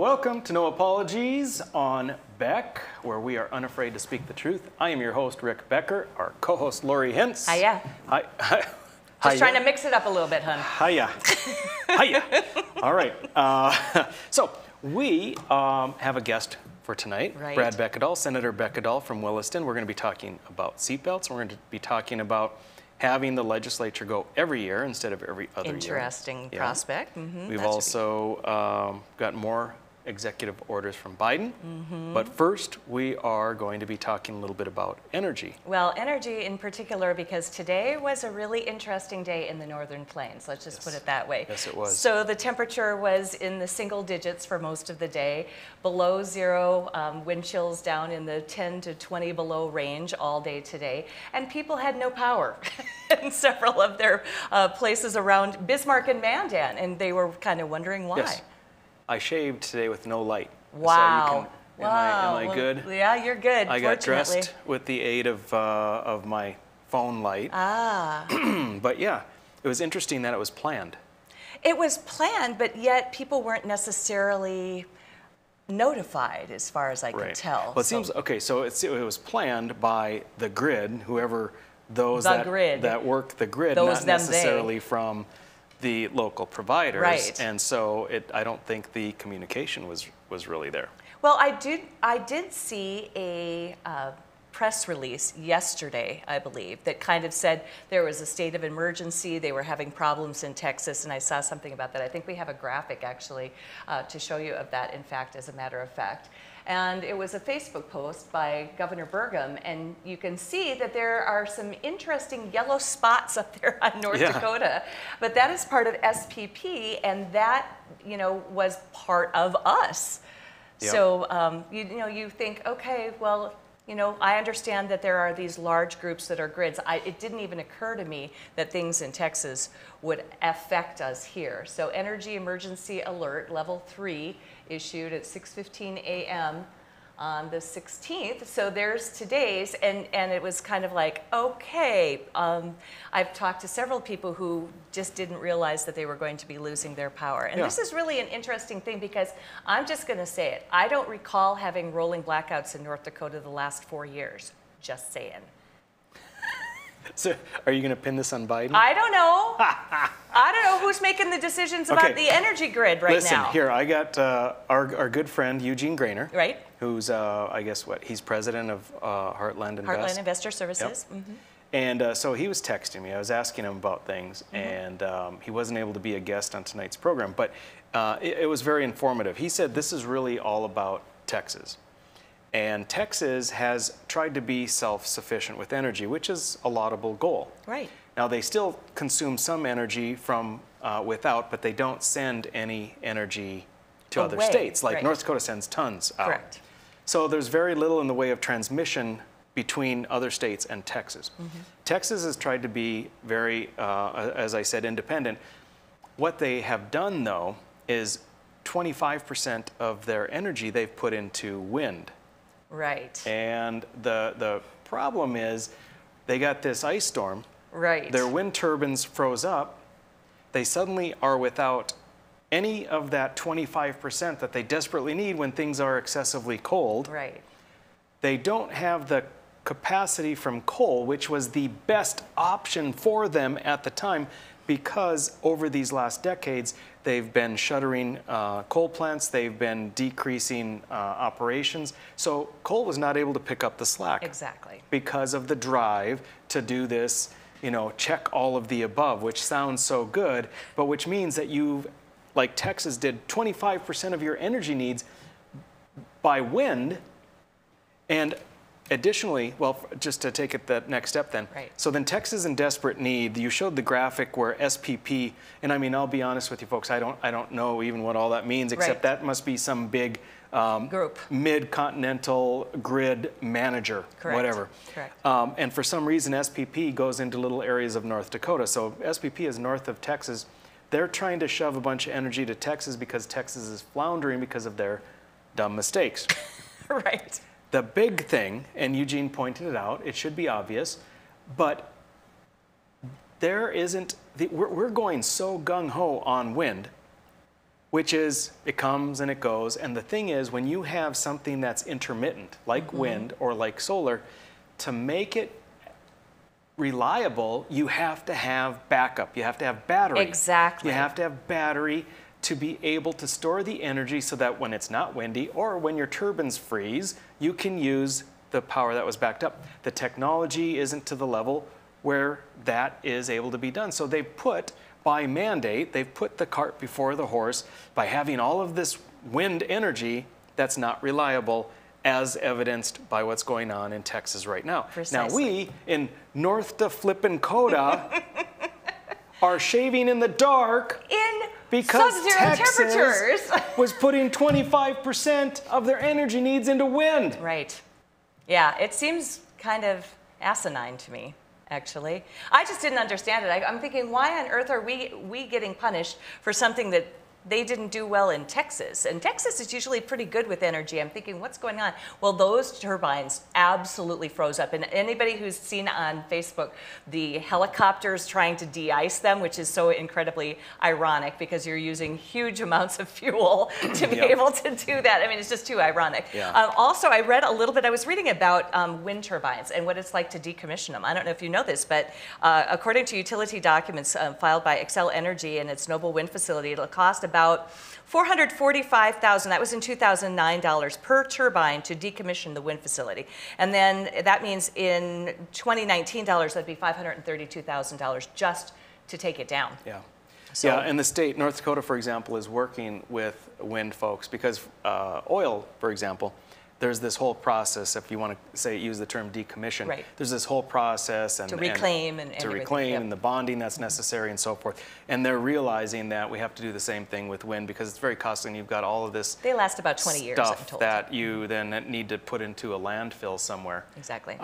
welcome to No Apologies on Beck, where we are unafraid to speak the truth. I am your host, Rick Becker, our co-host, Lori Hintz. Hiya. Hi. Just trying to mix it up a little bit, hun. Hiya. Hiya. All right. So we have a guest for tonight, Right. Brad Beckedahl, Senator Beckedahl from Williston. We're going to be talking about seatbelts. We're going to be talking about having the legislature go every year instead of every other year. Interesting prospect. Mm-hmm. We've also got more executive orders from Biden. But first, we are going to be talking a little bit about energy. Well, energy in particular, because today was a really interesting day in the Northern Plains. Let's just put it that way. Yes, it was. So the temperature was in the single digits for most of the day, below zero, wind chills down in the 10 to 20 below range all day today, and people had no power in several of their places around Bismarck and Mandan, and they were kind of wondering why. Yes. I shaved today with no light. Wow. So you can, am I good? Yeah, you're good. I got fortunately. dressed with the aid of my phone light. But yeah, it was interesting that it was planned. It was planned, but yet people weren't necessarily notified, as far as I could tell. Well, it seems okay. So it was planned by the grid, whoever those that work the grid, Those, not necessarily from the local providers. Right. And so I don't think the communication was really there. Well, I did see a press release yesterday, I believe, that kind of said there was a state of emergency. They were having problems in Texas, and I saw something about that. I think we have a graphic actually to show you of that, in fact, as a matter of fact. And it was a Facebook post by Governor Burgum, and you can see that there are some interesting yellow spots up there on North Dakota. But that is part of SPP, and that, was part of us. Yep. So, you think, okay, well, I understand that there are these large groups that are grids. It didn't even occur to me that things in Texas would affect us here. So energy emergency alert level 3 issued at 6:15 a.m. on the 16th. So there's today's, and it was kind of like, okay. I've talked to several people who just didn't realize that they were going to be losing their power. And this is really an interesting thing, because I'm just going to say it. I don't recall having rolling blackouts in North Dakota the last 4 years. Just saying. So are you going to pin this on Biden? I don't know. I don't know who's making the decisions about the energy grid now. Listen, here, I got our good friend Eugene Grainer. Right. Who's, I guess, he's president of Heartland Invest. Heartland Investor Services. Yep. And so he was texting me. I was asking him about things, and he wasn't able to be a guest on tonight's program, but it was very informative. He said this is really all about Texas. And Texas has tried to be self-sufficient with energy, which is a laudable goal. Right. Now, they still consume some energy from without, but they don't send any energy to other states. Like North Dakota sends tons out. Correct. So there's very little in the way of transmission between other states and Texas. Texas has tried to be very, as I said, independent. What they have done, though, is 25% of their energy they've put into wind. Right. And the problem is they got this ice storm. Right. Their wind turbines froze up. They suddenly are without any of that 25% that they desperately need when things are excessively cold. Right. They don't have the capacity from coal, which was the best option for them at the time, because over these last decades, they've been shuttering coal plants, they've been decreasing operations. So coal was not able to pick up the slack. Exactly. Because of the drive to do this, check all of the above, which sounds so good, but which means that you've, like Texas did, 25% of your energy needs by wind. And additionally, well, just to take it that next step then. Right. So then Texas in desperate need. You showed the graphic where SPP, and I mean, I'll be honest with you folks, I don't know even what all that means, except that must be some big group, mid-continental grid manager, whatever. Correct. And for some reason, SPP goes into little areas of North Dakota. So SPP is north of Texas. They're trying to shove a bunch of energy to Texas because Texas is floundering because of their dumb mistakes. Right. The big thing, and Eugene pointed it out, it should be obvious, but there isn't, we're going so gung-ho on wind which is it comes and it goes. And the thing is, when you have something that's intermittent, like wind or like solar, to make it reliable, you have to have backup. You have to have battery. Exactly. You have to have battery to be able to store the energy so that when it's not windy or when your turbines freeze, you can use the power that was backed up. The technology isn't to the level where that is able to be done. So they put, by mandate, they've put the cart before the horse by having all of this wind energy that's not reliable, as evidenced by what's going on in Texas right now. Precisely. Now we, in North Dakota, are shaving in the dark In because sub-zero Texas temperatures. was putting 25% of their energy needs into wind. Right. Yeah, it seems kind of asinine to me, actually. I just didn't understand it. I'm thinking, why on earth are we getting punished for something that they didn't do well in Texas? And Texas is usually pretty good with energy. I'm thinking, what's going on? Well, those turbines absolutely froze up. And anybody who's seen on Facebook the helicopters trying to de-ice them, which is so incredibly ironic because you're using huge amounts of fuel to be able to do that. I mean, it's just too ironic. Yeah. Also, I read a little bit, I was reading about wind turbines and what it's like to decommission them. I don't know if you know this, but according to utility documents filed by Xcel Energy and its Noble Wind facility, it'll cost about $445,000, that was in 2009 dollars per turbine to decommission the wind facility. And then that means in 2019 dollars, that'd be $532,000 just to take it down. Yeah. So- Yeah, and the state, North Dakota, for example, is working with wind folks because oil, for example, there's this whole process, if you want to say, use the term decommission, Right. there's this whole process and To reclaim and to everything, reclaim yep. and the bonding that's necessary and so forth. And they're realizing that we have to do the same thing with wind because it's very costly and you've got all of this They last about 20 years, I'm stuff told. that you then need to put into a landfill somewhere. Exactly.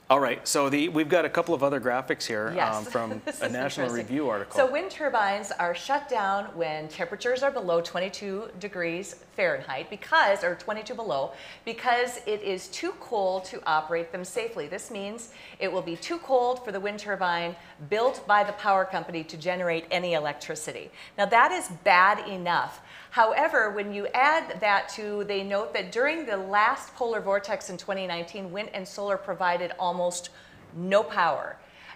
All right, so we've got a couple of other graphics here Yes. from This a is National interesting. Review article. So wind turbines are shut down when temperatures are below 22 degrees Fahrenheit or 22 below, because it is too cold to operate them safely. This means it will be too cold for the wind turbine built by the power company to generate any electricity. Now that is bad enough. However, when you add that to, they note that during the last polar vortex in 2019, wind and solar provided almost no power.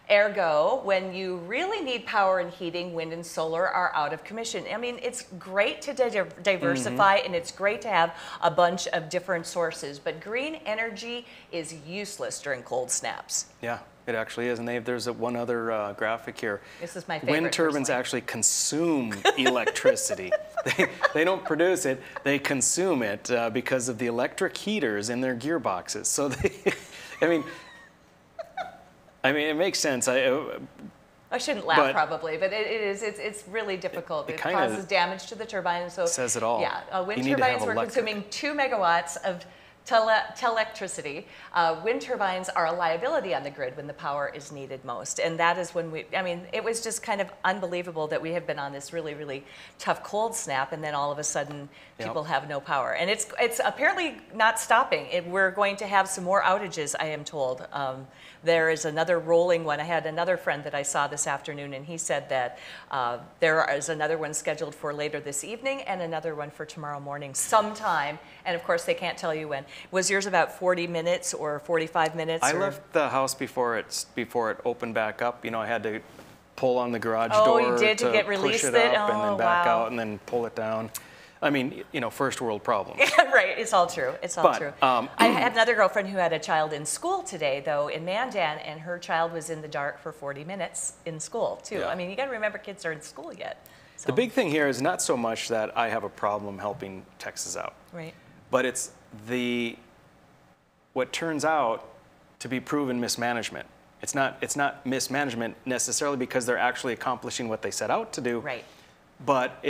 Ergo, when you really need power and heating, wind and solar are out of commission. I mean, it's great to diversify and it's great to have a bunch of different sources, but green energy is useless during cold snaps. Yeah, it actually is. And there's one other graphic here. This is my favorite. Wind turbines personally. actually consume electricity. They don't produce it, they consume it because of the electric heaters in their gearboxes. So I mean, it makes sense. I shouldn't laugh But probably, but it's really difficult. It kinda causes damage to the turbine. And so says it all. Yeah, wind You need to have turbines were electric. consuming 2 megawatts of telectricity. Wind turbines are a liability on the grid when the power is needed most. And that is when it was just kind of unbelievable that we have been on this really, really tough cold snap and then all of a sudden people have no power. And it's apparently not stopping. We're going to have some more outages, I am told. There is another rolling one. I had another friend that I saw this afternoon, and he said that there is another one scheduled for later this evening and another one for tomorrow morning sometime. And of course, they can't tell you when. Was yours about 40 minutes or 45 minutes? I or? left the house before it opened back up. You know, I had to pull on the garage Oh, door you did to get push released it it? up and Oh, then back wow. out and then pull it down. I mean, you know, first world problems. Right, it's all true. It's all But, true. I had another girlfriend who had a child in school today, though, in Mandan, and her child was in the dark for 40 minutes in school, too. Yeah. I mean, you got to remember kids are in school yet. So. The big thing here is not so much that I have a problem helping Texas out, Right. but it's what turns out to be proven mismanagement. It's not mismanagement necessarily because they're actually accomplishing what they set out to do. Right. But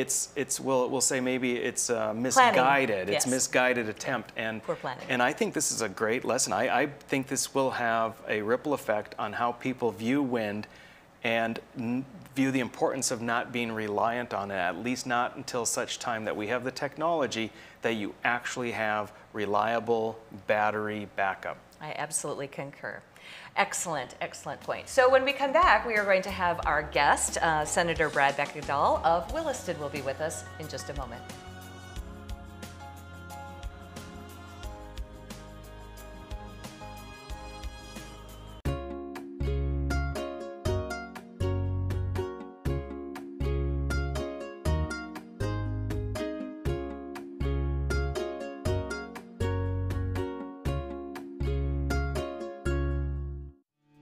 we'll say maybe it's misguided. Planning, It's yes. misguided attempt. And Poor planning. And I think this is a great lesson. I think this will have a ripple effect on how people view wind and view the importance of not being reliant on it, at least not until such time that we have the technology that you actually have reliable battery backup. I absolutely concur. Excellent, excellent point. So when we come back, we are going to have our guest, Senator Brad Beckedahl of Williston, will be with us in just a moment.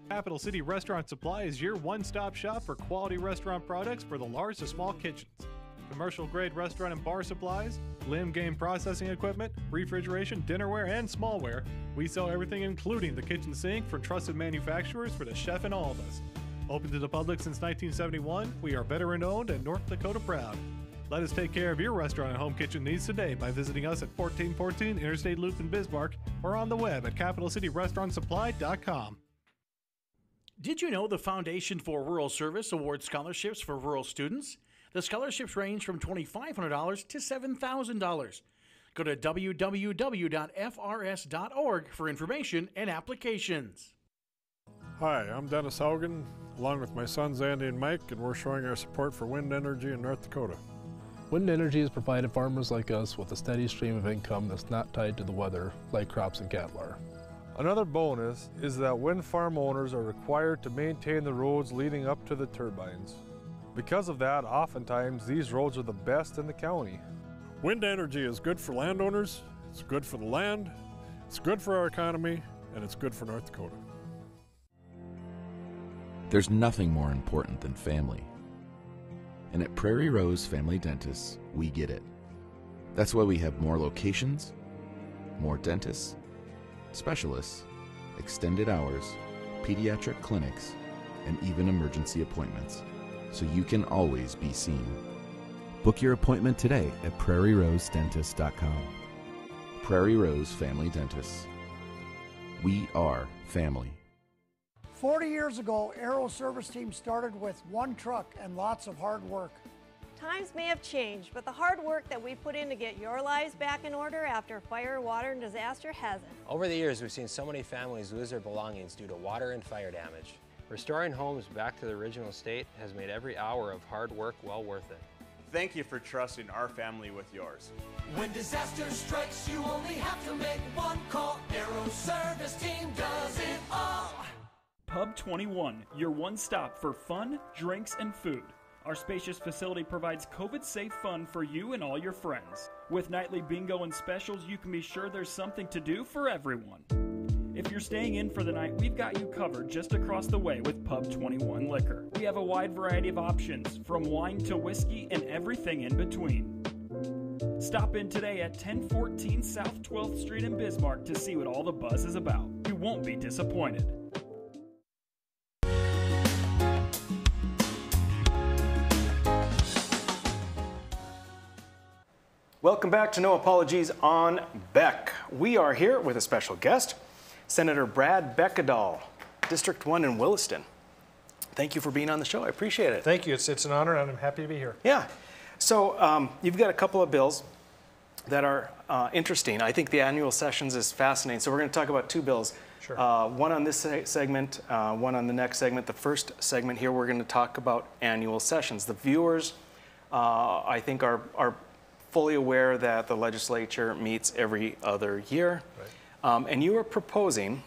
Capital City Restaurant Supply is your one-stop shop for quality restaurant products for the large to small kitchens. Commercial-grade restaurant and bar supplies, limb game processing equipment, refrigeration, dinnerware, and smallware. We sell everything including the kitchen sink from trusted manufacturers for the chef and all of us. Open to the public since 1971, we are veteran-owned and North Dakota proud. Let us take care of your restaurant and home kitchen needs today by visiting us at 1414 Interstate Loop in Bismarck or on the web at capitalcityrestaurantsupply.com. Did you know the Foundation for Rural Service awards scholarships for rural students? The scholarships range from $2,500 to $7,000. Go to www.frs.org for information and applications. Hi, I'm Dennis Haugen, along with my sons Andy and Mike, and we're showing our support for wind energy in North Dakota. Wind energy has provided farmers like us with a steady stream of income that's not tied to the weather like crops and cattle are. Another bonus is that wind farm owners are required to maintain the roads leading up to the turbines. Because of that, oftentimes these roads are the best in the county. Wind energy is good for landowners, it's good for the land, it's good for our economy, and it's good for North Dakota. There's nothing more important than family. And at Prairie Rose Family Dentists, we get it. That's why we have more locations, more dentists, specialists, extended hours, pediatric clinics, and even emergency appointments, so you can always be seen. Book your appointment today at prairierosedentist.com. Prairie Rose Family Dentists. We are family. 40 years ago, Aero Service Team started with one truck and lots of hard work. Times may have changed, but the hard work that we put in to get your lives back in order after fire, water, and disaster hasn't. Over the years, we've seen so many families lose their belongings due to water and fire damage. Restoring homes back to the original state has made every hour of hard work well worth it. Thank you for trusting our family with yours. When disaster strikes, you only have to make one call. Aero Service Team does it all. Pub 21, your one stop for fun, drinks, and food. Our spacious facility provides COVID-safe fun for you and all your friends. With nightly bingo and specials, you can be sure there's something to do for everyone. If you're staying in for the night, we've got you covered just across the way with Pub 21 Liquor. We have a wide variety of options, from wine to whiskey and everything in between. Stop in today at 1014 South 12th Street in Bismarck to see what all the buzz is about. You won't be disappointed. Welcome back to No Apologies on Beck. We are here with a special guest, Senator Brad Beckedahl, District 1 in Williston. Thank you for being on the show. I appreciate it. Thank you. It's an honor, and I'm happy to be here. Yeah. So you've got a couple of bills that are interesting. I think the annual sessions is fascinating. So we're going to talk about two bills. Sure. One on this segment, one on the next segment. The first segment here, we're going to talk about annual sessions. The viewers, I think, are fully aware that the legislature meets every other year. Right. And you are proposing,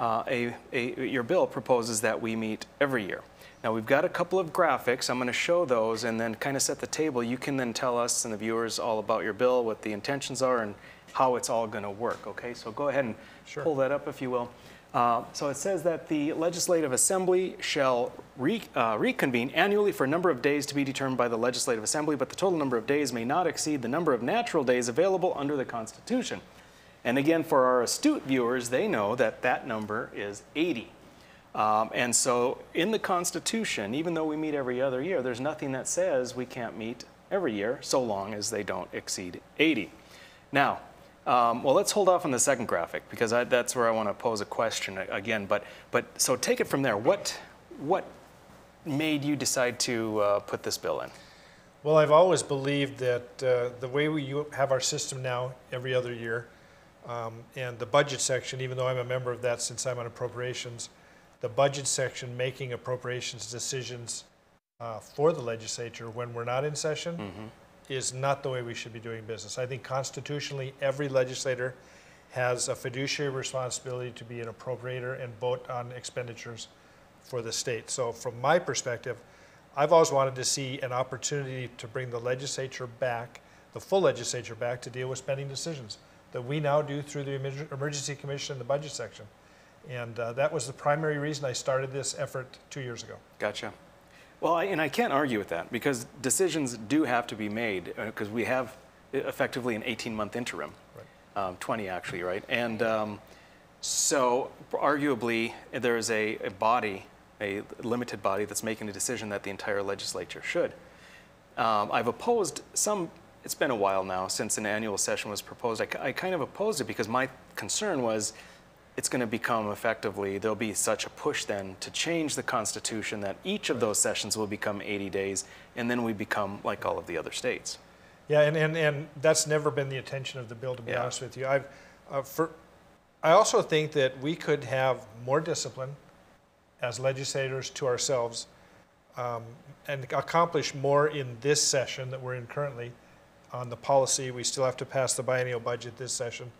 your bill proposes that we meet every year. Now we've got a couple of graphics. I'm going to show those and then kind of set the table. You can then tell us and the viewers all about your bill, what the intentions are, and how it's all going to work. Okay, so go ahead and pull that up if you will. So it says that the Legislative Assembly shall reconvene annually for a number of days to be determined by the Legislative Assembly, but the total number of days may not exceed the number of natural days available under the Constitution. And again, for our astute viewers, they know that that number is 80. And so in the Constitution, even though we meet every other year, there's nothing that says we can't meet every year so long as they don't exceed 80. Now, well, let's hold off on the second graphic because that's where I want to pose a question again. But so take it from there. What made you decide to put this bill in? Well, I've always believed that the way we have our system now every other year, and the budget section, even though I'm a member of that since I'm on appropriations, the budget section making appropriations decisions for the legislature when we're not in session is not the way we should be doing business. I think constitutionally, every legislator has a fiduciary responsibility to be an appropriator and vote on expenditures for the state. So from my perspective, I've always wanted to see an opportunity to bring the legislature back, the full legislature back, to deal with spending decisions that we now do through the Emergency Commission and the budget section. And that was the primary reason I started this effort 2 years ago. Gotcha. Well, I can't argue with that, because decisions do have to be made, because we have effectively an 18-month interim, right. 20 actually, right? And so arguably there is a body, a limited body, that's making a decision that the entire legislature should. I've opposed some, it's been a while now since an annual session was proposed. I kind of opposed it because my concern was it's going to become effectively, there'll be such a push then to change the Constitution that each of those sessions will become 80 days, and then we become like all of the other states. Yeah, and that's never been the intention of the bill, to be honest with you. I also think that we could have more discipline as legislators to ourselves and accomplish more in this session that we're in currently on the policy. We still have to pass the biennial budget this session.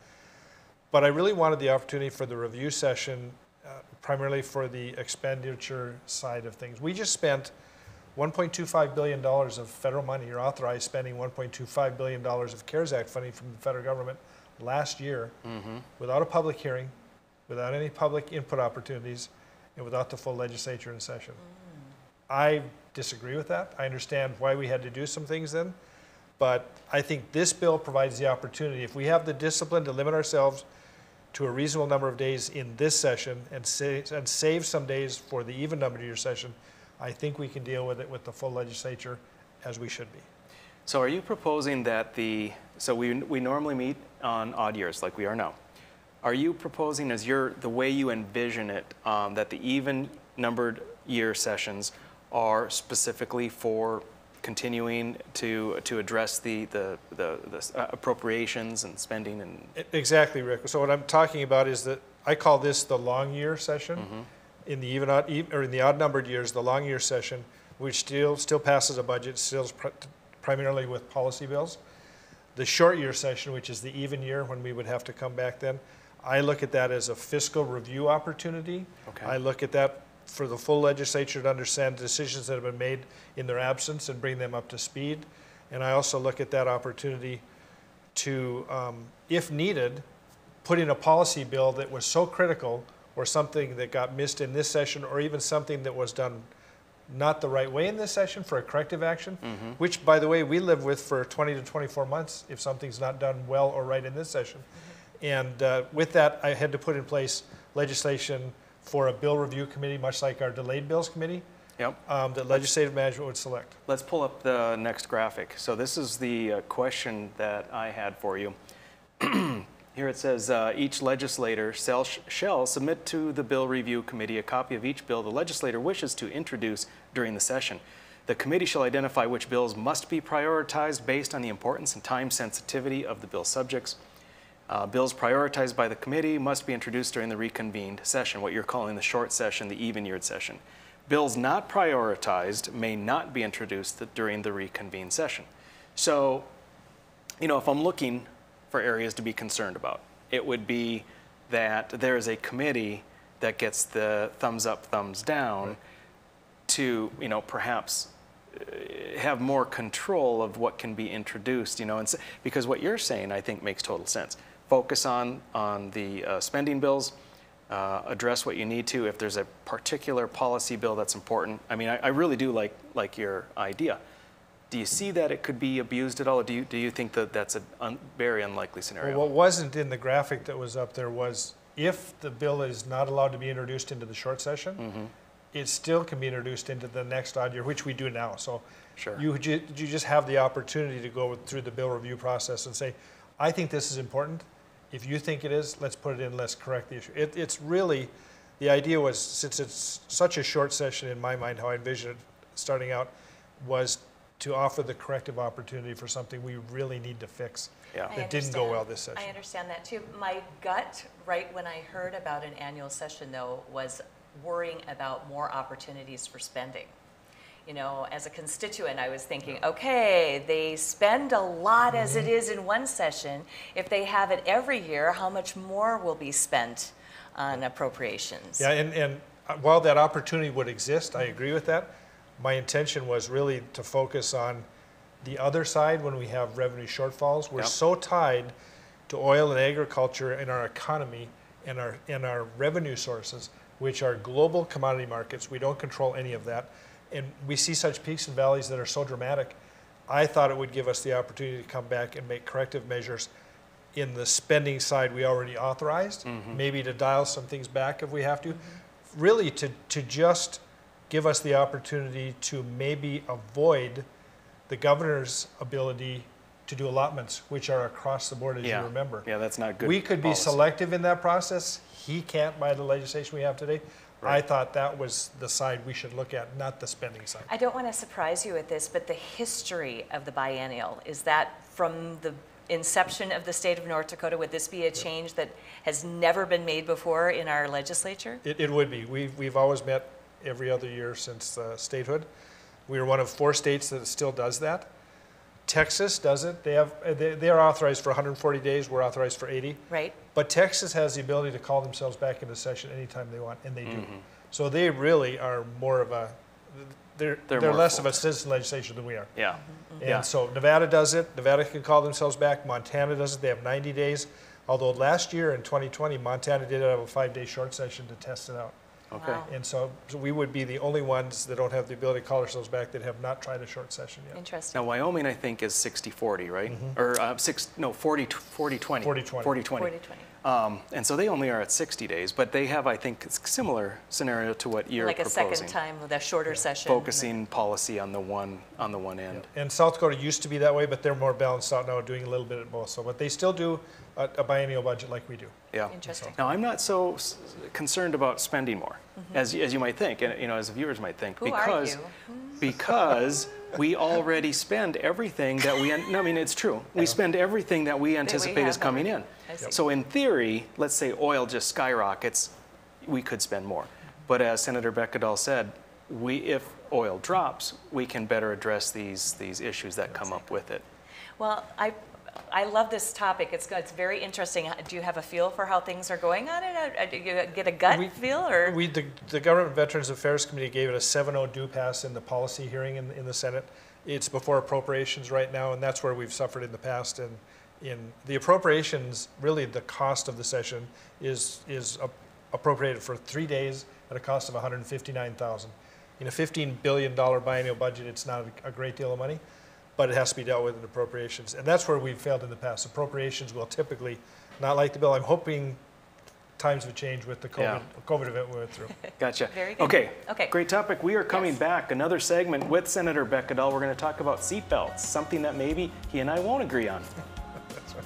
But I really wanted the opportunity for the review session, primarily for the expenditure side of things. We just spent $1.25 billion of federal money, or authorized spending $1.25 billion of CARES Act funding from the federal government last year without a public hearing, without any public input opportunities, and without the full legislature in session. I disagree with that. I understand why we had to do some things then, but I think this bill provides the opportunity, if we have the discipline to limit ourselves to a reasonable number of days in this session and save some days for the even numbered year session, I think we can deal with it with the full legislature as we should be. So are you proposing that so we normally meet on odd years like we are now. Are you proposing, as the way you envision it, that the even numbered year sessions are specifically for continuing to address the appropriations and spending? And exactly, Rick. So what I'm talking about is that I call this the long year session. In the in the odd numbered years, the long year session, which still passes a budget, still primarily with policy bills. The short year session, which is the even year when we would have to come back then, I look at that as a fiscal review opportunity. Okay. I look at that for the full legislature to understand decisions that have been made in their absence and bring them up to speed. And I also look at that opportunity to, if needed, put in a policy bill that was so critical, or something that got missed in this session, or even something that was done not the right way in this session for a corrective action, which, by the way, we live with for 20 to 24 months if something's not done well or right in this session. And with that, I had to put in place legislation for a bill review committee, much like our delayed bills committee, that legislative management would select. Let's pull up the next graphic. So this is the question that I had for you. Here it says, each legislator shall submit to the Bill Review Committee a copy of each bill the legislator wishes to introduce during the session. The committee shall identify which bills must be prioritized based on the importance and time sensitivity of the bill subjects. Bills prioritized by the committee must be introduced during the reconvened session, what you're calling the short session, the even-yeared session. Bills not prioritized may not be introduced during the reconvened session. So, if I'm looking for areas to be concerned about, it would be that there is a committee that gets the thumbs up, thumbs down to, perhaps have more control of what can be introduced, and because what you're saying, I think, makes total sense. Focus on the spending bills, address what you need to. If there's a particular policy bill that's important, I really do like your idea. Do you see that it could be abused at all? Or do you think that that's a very unlikely scenario? Well, what wasn't in the graphic that was up there was, if the bill is not allowed to be introduced into the short session, it still can be introduced into the next odd year, which we do now. So you just have the opportunity to go through the bill review process and say, I think this is important. If you think it is, let's put it in, let's correct the issue. It's really, the idea was, since it's such a short session in my mind, how I envisioned it starting out, was to offer the corrective opportunity for something we really need to fix that didn't go well this session. I understand that too. My gut, right when I heard about an annual session, though, was worrying about more opportunities for spending. You know, as a constituent, I was thinking, okay, they spend a lot as it is in one session. If they have it every year, how much more will be spent on appropriations? Yeah, and while that opportunity would exist, I agree with that. My intention was really to focus on the other side when we have revenue shortfalls. We're so tied to oil and agriculture in our economy and our revenue sources, which are global commodity markets. We don't control any of that. And we see such peaks and valleys that are so dramatic. I thought it would give us the opportunity to come back and make corrective measures in the spending side we already authorized, maybe to dial some things back if we have to, really to just give us the opportunity to maybe avoid the governor's ability to do allotments, which are across the board, as you remember. Yeah, that's not good. We could be selective in that process. He can't by the legislation we have today. Right. I thought that was the side we should look at, not the spending side. I don't want to surprise you with this, but the history of the biennial, is that from the inception of the state of North Dakota? Would this be a change that has never been made before in our legislature? It would be. We've always met every other year since statehood. We are one of 4 states that still does that. Texas does it. They are authorized for 140 days. We're authorized for 80. Right. But Texas has the ability to call themselves back into session anytime they want, and they do. So they really are more of a, they're less of a citizen legislature than we are. Yeah. And so Nevada does it. Nevada can call themselves back. Montana does it. They have 90 days. Although last year in 2020, Montana did have a 5-day short session to test it out. Okay. Wow. And so we would be the only ones that don't have the ability to call ourselves back that have not tried a short session yet. Interesting. Now, Wyoming, I think, is 60-40, right? Or 40-20. 40-20. And so they only are at 60 days, but they have, I think, a similar scenario to what you're proposing. Like a second time with a shorter session. Focusing policy on the one end. Yeah. And South Dakota used to be that way, but they're more balanced out now, doing a little bit of both. So, but they still do a biennial budget like we do. Yeah. Interesting. Now, I'm not so concerned about spending more, as you might think, and as viewers might think, because we already spend everything that we. I mean, it's true. We spend everything that we anticipate is coming in. So in theory, let's say oil just skyrockets, we could spend more. But as Senator Bekkedahl said, if oil drops, we can better address these issues that come up with it. Well, I love this topic. It's very interesting. Do you have a feel for how things are going on it? Do you get a gut feel? Or? The Government Veterans Affairs Committee gave it a 7-0 do pass in the policy hearing in the Senate. It's before appropriations right now, and that's where we've suffered in the past. And in the appropriations, really the cost of the session is appropriated for 3 days at a cost of $159,000. In a $15 billion biennial budget, it's not a great deal of money, but it has to be dealt with in appropriations. And that's where we've failed in the past. Appropriations will typically not like the bill. I'm hoping times have changed with the COVID event we went through. Gotcha. Very good. Okay, great topic. We are coming back, another segment with Senator Bekkedahl. We're going to talk about seatbelts, something that maybe he and I won't agree on. That's right.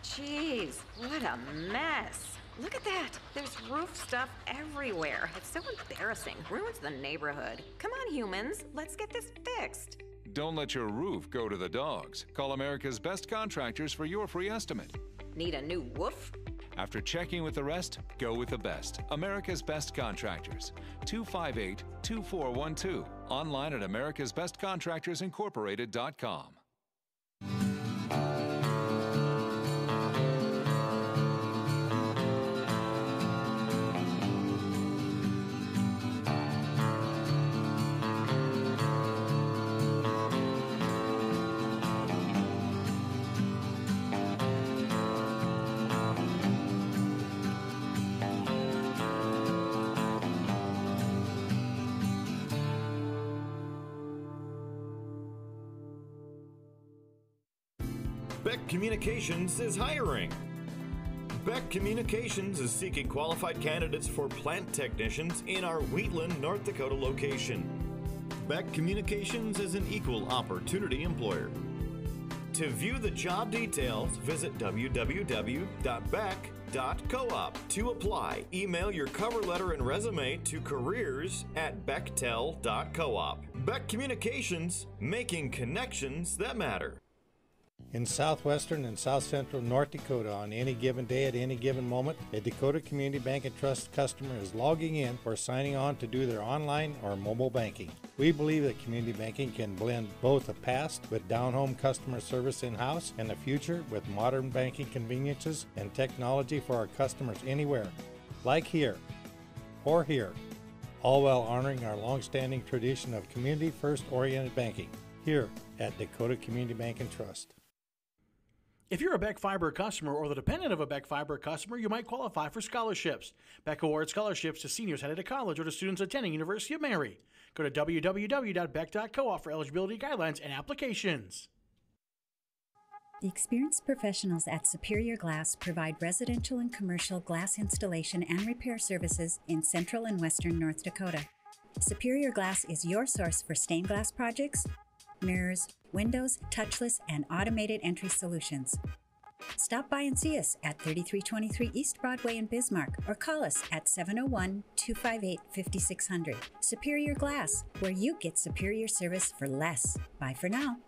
Jeez, what a mess. Look at that. There's roof stuff everywhere. It's so embarrassing. Ruins the neighborhood. Come on, humans. Let's get this fixed. Don't let your roof go to the dogs. Call America's Best Contractors for your free estimate. Need a new woof? After checking with the rest, go with the best. America's Best Contractors. 258-2412. Online at americasbestcontractorsincorporated.com. Beck Communications is hiring. Beck Communications is seeking qualified candidates for plant technicians in our Wheatland, North Dakota location. Beck Communications is an equal opportunity employer. To view the job details, visit www.beck.coop. To apply, email your cover letter and resume to careers@bechtel.coop. Beck Communications, making connections that matter. In southwestern and south central North Dakota, on any given day at any given moment, a Dakota Community Bank and Trust customer is logging in or signing on to do their online or mobile banking. We believe that community banking can blend both the past with down-home customer service in-house and the future with modern banking conveniences and technology for our customers anywhere, like here or here, all while honoring our long-standing tradition of community-first oriented banking here at Dakota Community Bank and Trust. If you're a Beck Fiber customer or the dependent of a Beck Fiber customer, you might qualify for scholarships. Beck awards scholarships to seniors headed to college or to students attending University of Mary. Go to www.beck.coop for eligibility guidelines and applications. The experienced professionals at Superior Glass provide residential and commercial glass installation and repair services in central and western North Dakota. Superior Glass is your source for stained glass projects, mirrors, windows, touchless, and automated entry solutions. Stop by and see us at 3323 East Broadway in Bismarck or call us at 701-258-5600. Superior Glass, where you get superior service for less. Bye for now.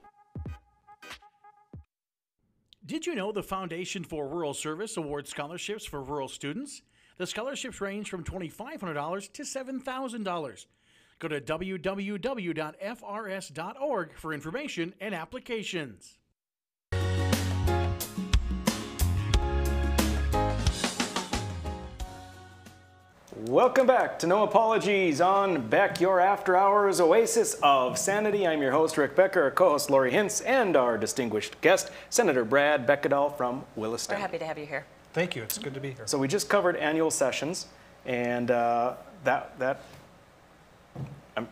Did you know the Foundation for Rural Service awards scholarships for rural students? The scholarships range from $2,500 to $7,000. Go to www.frs.org for information and applications. Welcome back to No Apologies on Beck, your after-hours oasis of sanity. I'm your host, Rick Becker, our co-host, Lori Hintz, and our distinguished guest, Senator Brad Beckedahl from Williston. We're happy to have you here. Thank you. It's good to be here. So we just covered annual sessions, and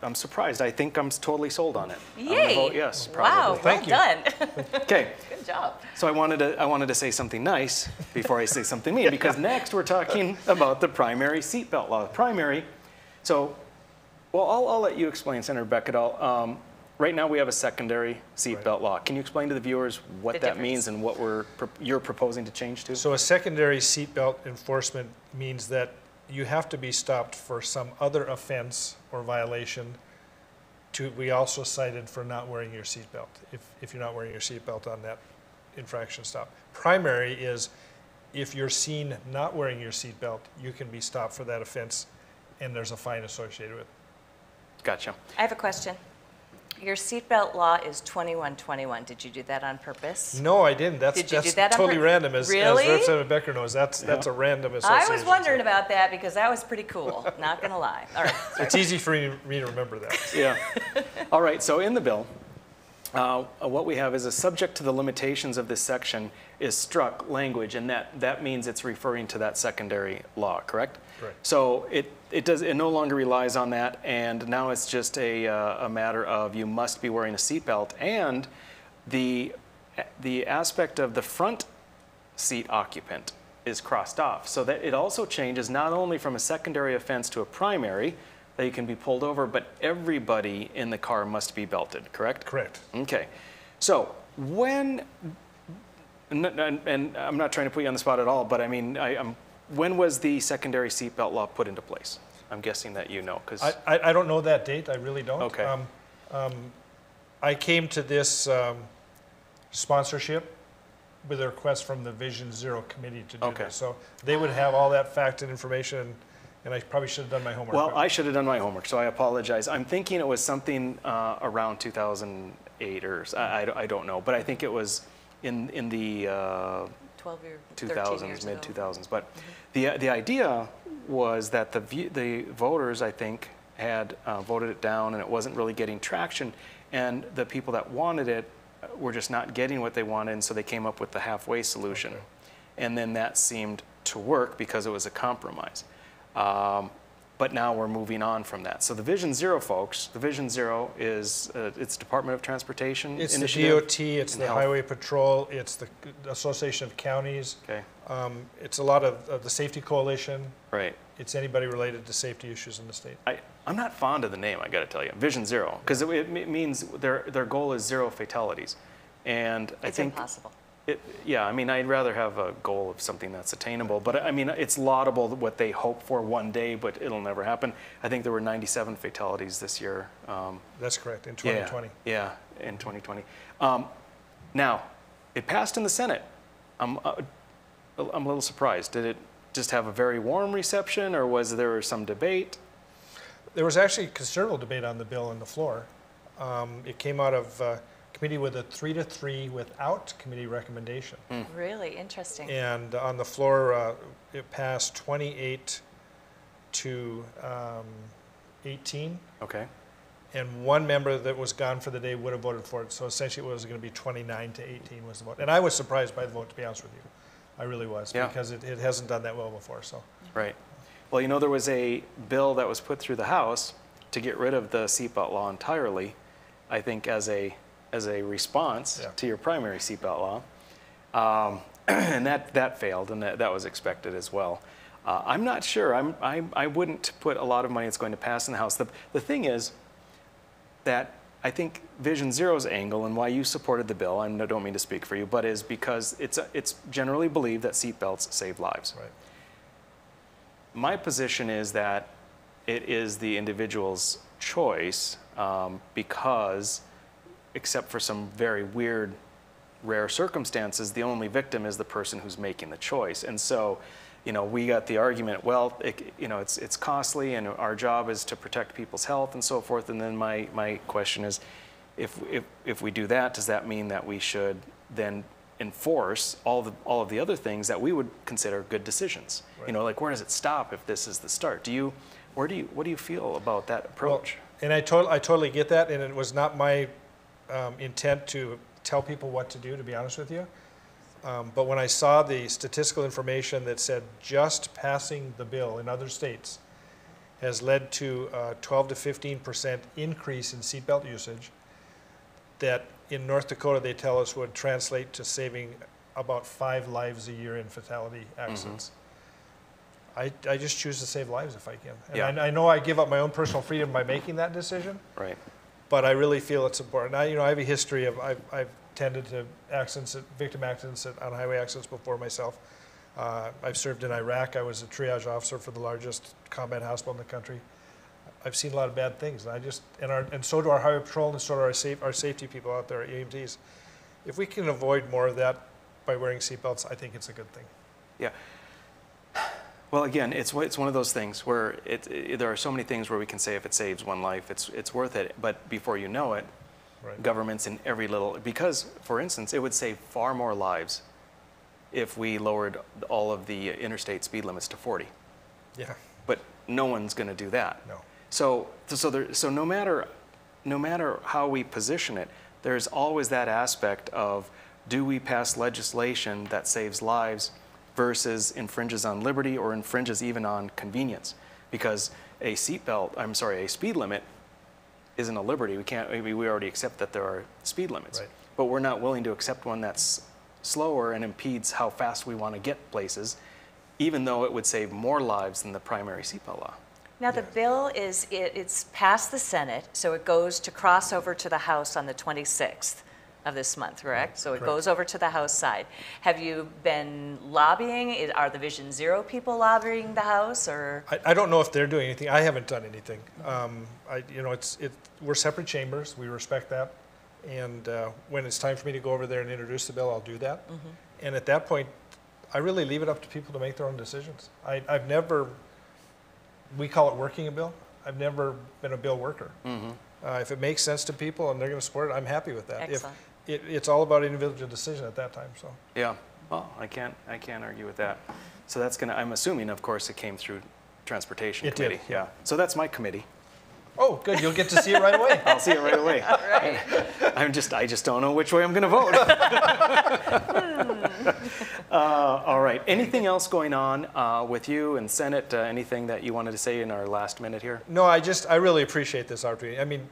I'm surprised. I think I'm totally sold on it. Yay! I'm gonna vote yes, probably. Wow, well done. Okay. Good job. So I wanted to say something nice before I say something mean, because next we're talking about the primary seatbelt law. Primary. So, well, I'll let you explain, Senator Beckedahl. Right now we have a secondary seatbelt law. Can you explain to the viewers what that means and what you're proposing to change to? So a secondary seatbelt enforcement means that you have to be stopped for some other offense or violation to be also cited for not wearing your seatbelt, if you're not wearing your seatbelt on that infraction stop. Primary is if you're seen not wearing your seatbelt, you can be stopped for that offense and there's a fine associated with it. Gotcha. I have a question. Your seatbelt law is 2121. Did you do that on purpose? No, I didn't. That's totally random. As Representative Becker knows, that's a random association. I was wondering about that because that was pretty cool. Not going to lie. All right. It's easy for me to remember that. Yeah. All right. So in the bill, what we have is a subject to the limitations of this section is struck language, and that means it's referring to that secondary law, correct? Correct. So it no longer relies on that, and now it's just a matter of you must be wearing a seatbelt, and the aspect of the front seat occupant is crossed off, so that it also changes not only from a secondary offense to a primary, that you can be pulled over, but everybody in the car must be belted, correct? Correct. Okay. So when, and I'm not trying to put you on the spot at all, but I mean, when was the secondary seatbelt law put into place? I'm guessing that you know, because I don't know that date. I really don't. Okay. I came to this sponsorship with a request from the Vision Zero committee to do this. So they would have all that fact and information, and I probably should have done my homework. Well, I should have done my homework, so I apologize. I'm thinking it was something around 2008 or I don't know, but I think it was in the 12 years, 2000s, mid 2000s. But the idea was that the voters, I think, had voted it down, and it wasn't really getting traction, and the people that wanted it were just not getting what they wanted, and so they came up with the halfway solution. Okay. And then that seemed to work because it was a compromise. But now we're moving on from that. So the Vision Zero folks, the Vision Zero is it's Department of Transportation It's initiative. the DOT, it's the Highway Patrol, it's the Association of Counties. Okay. It's a lot of the Safety Coalition. Right. It's anybody related to safety issues in the state. I'm not fond of the name, I got to tell you, Vision Zero, because it means their goal is zero fatalities. And I It's think impossible. yeah, I mean, I'd rather have a goal of something that's attainable. But I mean, it's laudable what they hope for one day, but it'll never happen. I think there were 97 fatalities this year. That's correct, in 2020. Yeah, in 2020. Now, it passed in the Senate. I'm a little surprised. Did it just have a very warm reception, or was there some debate? There was actually considerable debate on the bill on the floor. It came out of committee with a 3-3 without committee recommendation. Really interesting. And on the floor, it passed 28 to 18. Okay. And one member that was gone for the day would have voted for it. So essentially it was going to be 29 to 18 was the vote. And I was surprised by the vote, to be honest with you. I really was, Yeah. because it hasn't done that well before. So. Right. Well, you know, there was a bill that was put through the House to get rid of the seatbelt law entirely, I think as a response to your primary seatbelt law. And that failed, and that was expected as well. I'm not sure. I wouldn't put a lot of money that's going to pass in the House. The thing is that I think Vision Zero's angle and why you supported the bill, and I don't mean to speak for you, but is because it's generally believed that seatbelts save lives. Right. My position is that it is the individual's choice because, except for some very weird, rare circumstances, the only victim is the person who's making the choice. And so, you know, we got the argument, well, it's costly and our job is to protect people's health and so forth. And then my question is, if we do that, does that mean that we should then enforce all of the other things that we would consider good decisions? Right. You know, like where does it stop if this is the start? What do you feel about that approach? Well, and I totally get that, and it was not my intent to tell people what to do, to be honest with you. But when I saw the statistical information that said just passing the bill in other states has led to a 12 to 15% increase in seatbelt usage, that in North Dakota they tell us would translate to saving about 5 lives a year in fatality accidents. Mm-hmm. I just choose to save lives if I can. And yeah. I know I give up my own personal freedom by making that decision. Right. But I really feel it's important. I have a history of, I've tended to victim accidents on highway accidents before myself. I've served in Iraq. I was a triage officer for the largest combat hospital in the country. I've seen a lot of bad things. And so do our highway patrol, and so do our safety people out there, our EMTs. If we can avoid more of that by wearing seatbelts, I think it's a good thing. Yeah. Well, again, it's one of those things where there are so many things where we can say if it saves one life, it's worth it. But before you know it, right. Governments in every little, because, for instance, it would save far more lives if we lowered all of the interstate speed limits to 40. Yeah. But no one's going to do that. No. So no matter how we position it, there's always that aspect of, do we pass legislation that saves lives versus infringes on liberty or infringes even on convenience? Because a speed limit isn't a liberty. We already accept that there are speed limits, right. But we're not willing to accept one that's slower and impedes how fast we want to get places, even though it would save more lives than the primary seatbelt law. Now the bill it's passed the Senate, so it goes to cross over to the House on the 26th of this month, correct? So it goes over to the House side. Have you been lobbying? Are the Vision Zero people lobbying the House, or? I don't know if they're doing anything. I haven't done anything. We're separate chambers. We respect that. And when it's time for me to go over there and introduce the bill, I'll do that. Mm-hmm. And at that point, I really leave it up to people to make their own decisions. I've never, we call it working a bill. I've never been a bill worker. Mm-hmm. If it makes sense to people and they're going to support it, I'm happy with that. Excellent. It's all about individual decision at that time. So. Yeah. Well, I can't argue with that. So that's gonna. I'm assuming, of course, it came through Transportation Committee. It did. Yeah. So that's my committee. Oh, good. You'll get to see it right away. I'll see it right away. All right. I just don't know which way I'm going to vote. All right. Anything else going on with you and Senate? Anything that you wanted to say in our last minute here? No, I really appreciate this opportunity. I mean,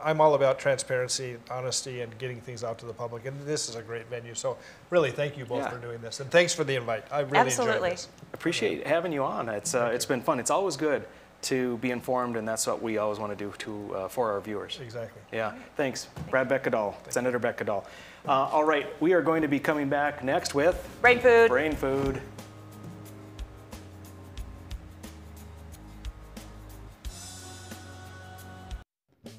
I'm all about transparency, honesty, and getting things out to the public. And this is a great venue. So really, thank you both for doing this. And thanks for the invite. I really enjoyed this. Appreciate having you on. It's been fun. It's always good to be informed, and that's what we always want to do for our viewers. Exactly. Yeah. Thanks. Brad Bekkedahl, Senator Bekkedahl. All right, we are going to be coming back next with Brain Food. Brain Food.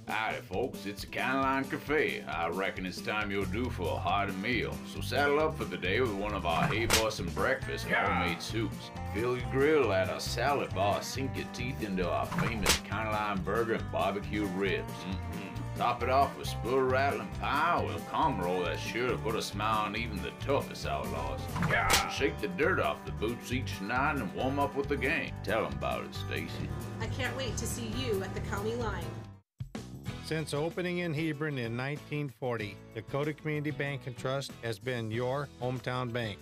Howdy folks, it's the County Line Cafe. I reckon it's time you're due for a hearty meal. So saddle up for the day with one of our Hey Bossin breakfast homemade soups. Fill your grill at our salad bar, sink your teeth into our famous County Line burger and barbecue ribs. Top it off with spoon rattling pie with a calm roll that's sure to put a smile on even the toughest outlaws. Shake the dirt off the boots each night and warm up with the game. Tell them about it, Stacy. I can't wait to see you at the County Line. Since opening in Hebron in 1940, Dakota Community Bank and Trust has been your hometown bank.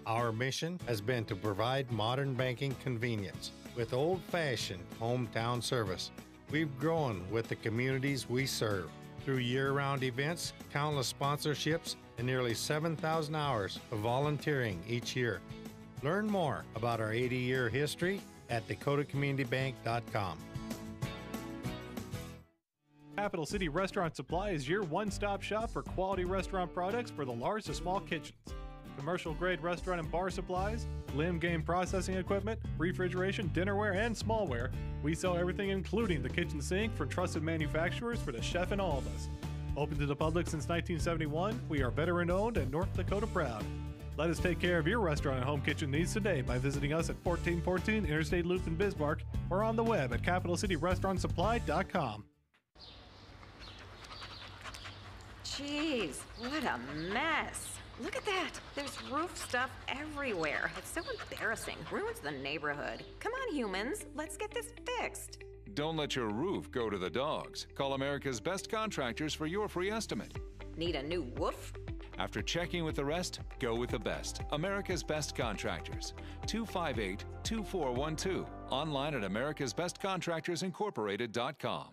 Our mission has been to provide modern banking convenience with old-fashioned hometown service. We've grown with the communities we serve through year-round events, countless sponsorships, and nearly 7,000 hours of volunteering each year. Learn more about our 80-year history at dakotacommunitybank.com. Capital City Restaurant Supply is your one-stop shop for quality restaurant products for the large to small kitchens. Commercial-grade restaurant and bar supplies, limb game processing equipment, refrigeration, dinnerware, and smallware. We sell everything including the kitchen sink from trusted manufacturers for the chef and all of us. Open to the public since 1971, we are veteran-owned and North Dakota proud. Let us take care of your restaurant and home kitchen needs today by visiting us at 1414 Interstate Loop in Bismarck or on the web at capitalcityrestaurantsupply.com. Jeez, what a mess. Look at that. There's roof stuff everywhere. It's so embarrassing. Ruins the neighborhood. Come on, humans. Let's get this fixed. Don't let your roof go to the dogs. Call America's Best Contractors for your free estimate. Need a new woof? After checking with the rest, go with the best. America's Best Contractors. 258-2412. Online at americasbestcontractorsincorporated.com.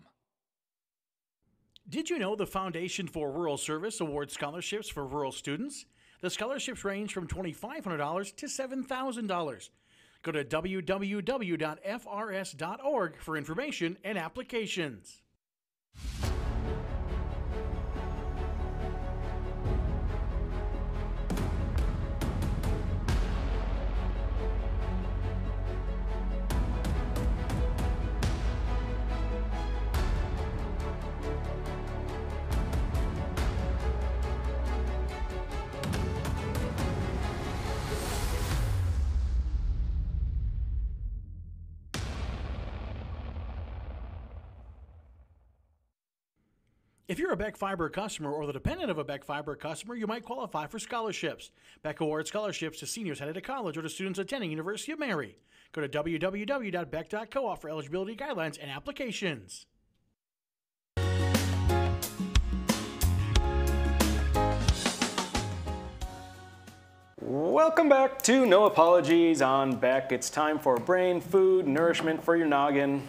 Did you know the Foundation for Rural Service awards scholarships for rural students? The scholarships range from $2,500 to $7,000. Go to www.frs.org for information and applications. If you're a Beck Fiber customer or the dependent of a Beck Fiber customer, you might qualify for scholarships. Beck awards scholarships to seniors headed to college or to students attending University of Mary. Go to www.beck.coop for eligibility guidelines and applications. Welcome back to No Apologies on Beck. It's time for brain food, nourishment for your noggin.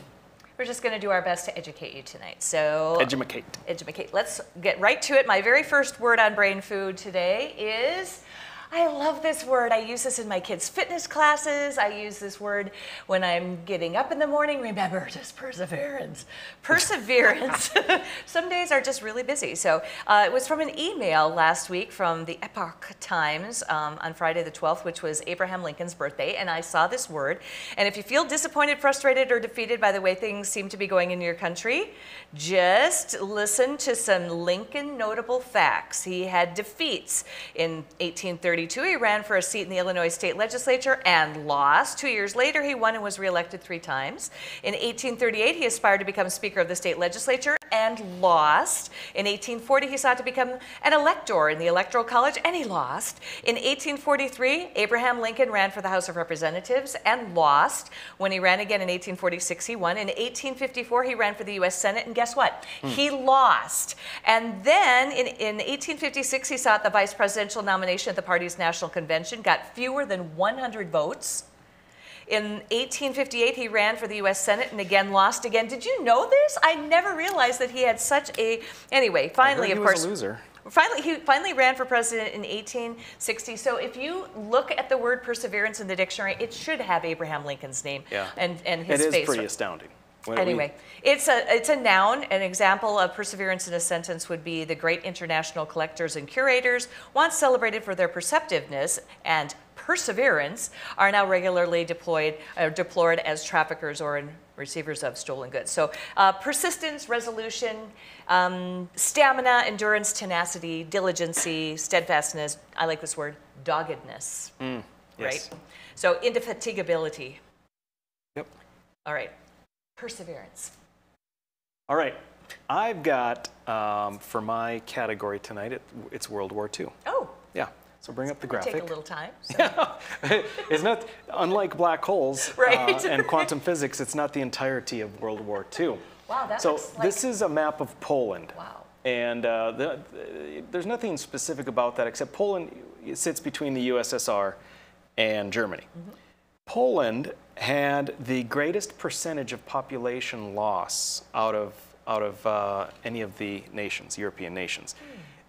We're just going to do our best to educate you tonight. So Edumacate. Educate. Let's get right to it. My very first word on brain food today is, I love this word. I use this in my kids' fitness classes. I use this word when I'm getting up in the morning. Remember, just perseverance. Perseverance. Some days are just really busy. So it was from an email last week from the Epoch Times on Friday the 12th, which was Abraham Lincoln's birthday. And I saw this word. And if you feel disappointed, frustrated, or defeated by the way things seem to be going in your country, just listen to some Lincoln notable facts. He had defeats in 1832. He ran for a seat in the Illinois state legislature and lost. 2 years later, he won and was reelected 3 times. In 1838, he aspired to become Speaker of the state legislature and lost. In 1840, he sought to become an elector in the Electoral College and he lost. In 1843, Abraham Lincoln ran for the House of Representatives and lost. When he ran again in 1846, he won. In 1854, he ran for the U.S. Senate and guess what? He lost. And then in 1856, he sought the vice presidential nomination at the party's national convention, got fewer than 100 votes. In 1858, he ran for the U.S. Senate and again lost again. Did you know this? I never realized that he had such a... Anyway, finally, of course... He was a loser. He finally ran for president in 1860. So if you look at the word perseverance in the dictionary, it should have Abraham Lincoln's name and his face. It is pretty astounding. Anyway, it's a noun. An example of perseverance in a sentence would be the great international collectors and curators, once celebrated for their perceptiveness and perseverance, are now regularly deployed as traffickers or receivers of stolen goods. So persistence, resolution, stamina, endurance, tenacity, diligency, steadfastness. I like this word, doggedness. Yes. Right? So indefatigability. Yep. All right. Perseverance. All right. I've got, for my category tonight, it's World War II. Oh. Yeah. So bring up the graphic. Take a little time. So. It's not, unlike black holes right. And quantum physics, it's not the entirety of World War II. Wow, that so looks like... this is a map of Poland. Wow. And there's nothing specific about that except Poland sits between the USSR and Germany. Mm-hmm. Poland had the greatest percentage of population loss out of any of the nations, European nations.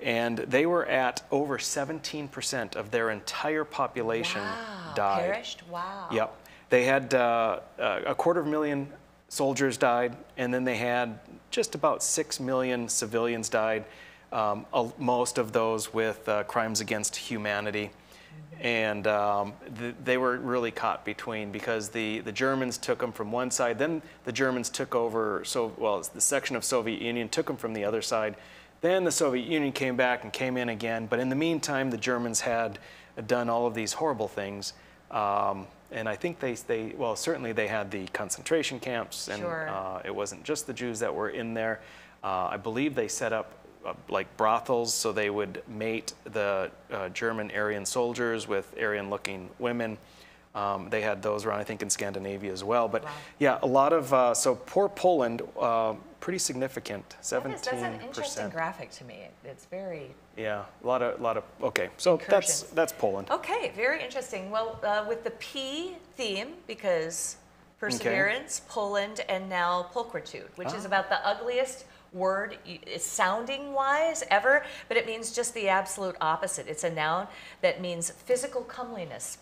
And they were at over 17% of their entire population died. Perished? Wow. Yep. They had 250,000 soldiers died, and then they had just about 6 million civilians died, most of those with crimes against humanity. And they were really caught between, because the Germans took them from one side, then the Germans took over, the section of Soviet Union took them from the other side. Then the Soviet Union came back and came in again, but in the meantime, the Germans had done all of these horrible things. And I think certainly they had the concentration camps, and sure. It wasn't just the Jews that were in there. I believe they set up like brothels, so they would mate the German Aryan soldiers with Aryan-looking women. They had those around, I think, in Scandinavia as well. But yeah, a lot of, so poor Poland, pretty significant, 17%. That's an interesting graphic to me. It's very... Yeah, a lot of okay. So that's Poland. Okay, very interesting. Well, with the P theme, because perseverance, Poland, and now pulchritude, which is about the ugliest word sounding-wise ever, but it means just the absolute opposite. It's a noun that means physical comeliness.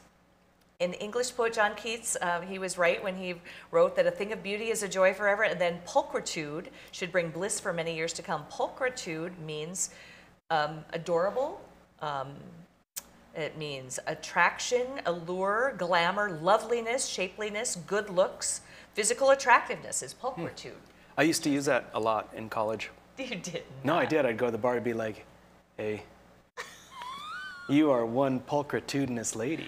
In English poet John Keats, he was right when he wrote that a thing of beauty is a joy forever, and then pulchritude should bring bliss for many years to come. Pulchritude means adorable. It means attraction, allure, glamour, loveliness, shapeliness, good looks. Physical attractiveness is pulchritude. I used to use that a lot in college. You did No, I did. I'd go to the bar and be like, hey, you are one pulchritudinous lady.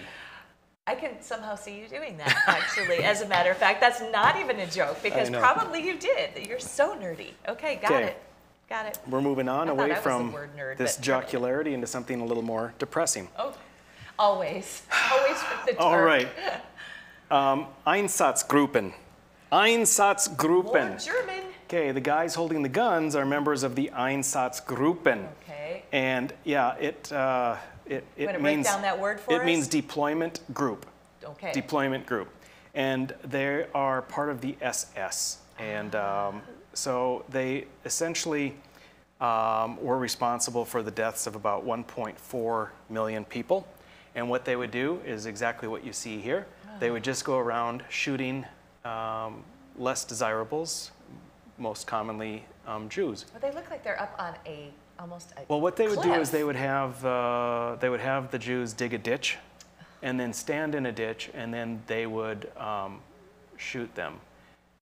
I can somehow see you doing that, actually. As a matter of fact, that's not even a joke, because probably you did. You're so nerdy. Okay, got it. Got it. We're moving on away from nerd, this jocularity into something a little more depressing. Oh, always. Always with the dark. All right. Einsatzgruppen. Einsatzgruppen. More German. Okay, the guys holding the guns are members of the Einsatzgruppen. Okay. And yeah, it means, break down that word for us? It means deployment group. Okay. Deployment group. And they are part of the SS. And so they essentially were responsible for the deaths of about 1.4 million people. And what they would do is exactly what you see here. They would just go around shooting less desirables, most commonly Jews. Well, they look like they're up on almost a Well, what they would do is cliff. they would have the Jews dig a ditch, and then stand in a ditch, and then they would shoot them.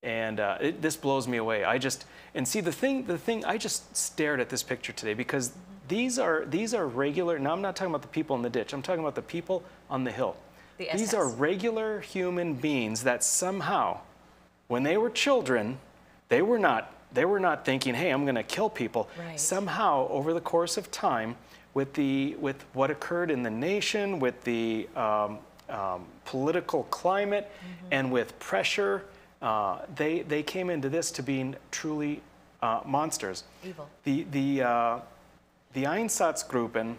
And this blows me away. I just stared at this picture today, because these are regular. Now I'm not talking about the people in the ditch. I'm talking about the people on the hill. These are regular human beings that somehow, when they were children, they were not thinking, hey, I'm going to kill people. Right. Somehow, over the course of time, with what occurred in the nation, with the political climate, and with pressure, they came into this to being truly monsters. Evil. The Einsatzgruppen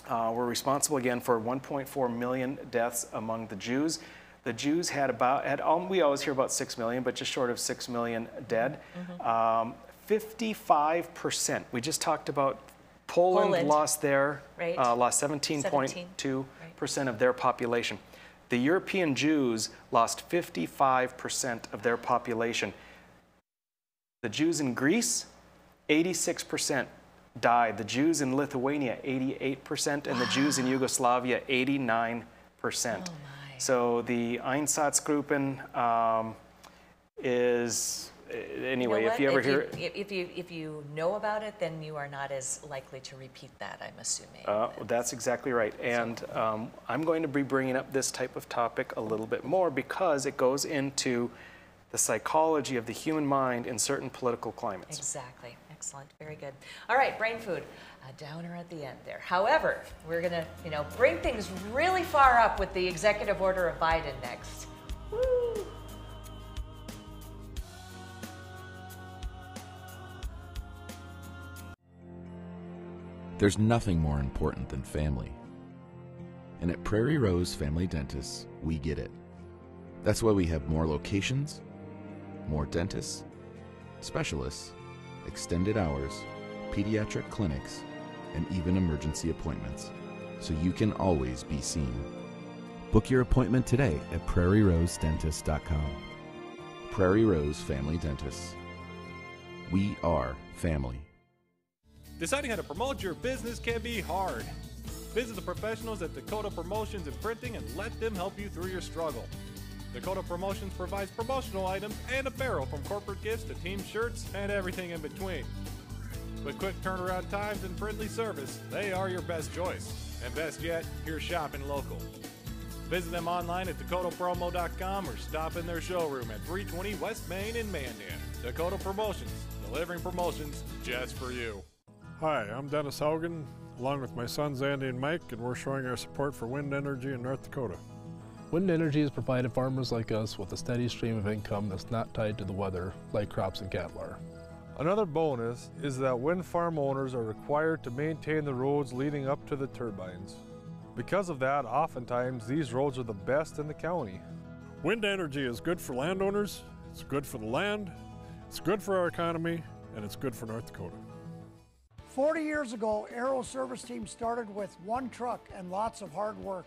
were responsible again for 1.4 million deaths among the Jews. The Jews we always hear about 6 million, but just short of 6 million dead. 55%. We just talked about Poland lost lost 17.2% of their population. The European Jews lost 55% of their population. The Jews in Greece, 86% died. The Jews in Lithuania, 88%, and the Jews in Yugoslavia, 89%. So the Einsatzgruppen is, anyway, You know if you ever what? hear if you know about it, then you are not as likely to repeat that, I'm assuming. that's exactly right. And I'm going to be bringing up this type of topic a little bit more because it goes into the psychology of the human mind in certain political climates. Exactly. Excellent. Very good. All right, brain food. A downer at the end there. However, we're going to, bring things really far up with the executive order of Biden next. Woo! There's nothing more important than family. And at Prairie Rose Family Dentists, we get it. That's why we have more locations, more dentists, specialists, extended hours, pediatric clinics, and even emergency appointments, so you can always be seen. Book your appointment today at prairierosedentist.com. Prairie Rose Family Dentists. We are family. Deciding how to promote your business can be hard. Visit the professionals at Dakota Promotions and Printing and let them help you through your struggle. Dakota Promotions provides promotional items and apparel from corporate gifts to team shirts and everything in between. With quick turnaround times and friendly service, they are your best choice. And best yet, you're shopping local. Visit them online at dakotapromo.com or stop in their showroom at 320 West Main in Mandan. Dakota Promotions, delivering promotions just for you. Hi, I'm Dennis Haugen, along with my sons Andy and Mike, and we're showing our support for wind energy in North Dakota. Wind energy has provided farmers like us with a steady stream of income that's not tied to the weather like crops and cattle are. Another bonus is that wind farm owners are required to maintain the roads leading up to the turbines. Because of that, oftentimes these roads are the best in the county. Wind energy is good for landowners, it's good for the land, it's good for our economy, and it's good for North Dakota. 40 years ago, Aero Service Team started with one truck and lots of hard work.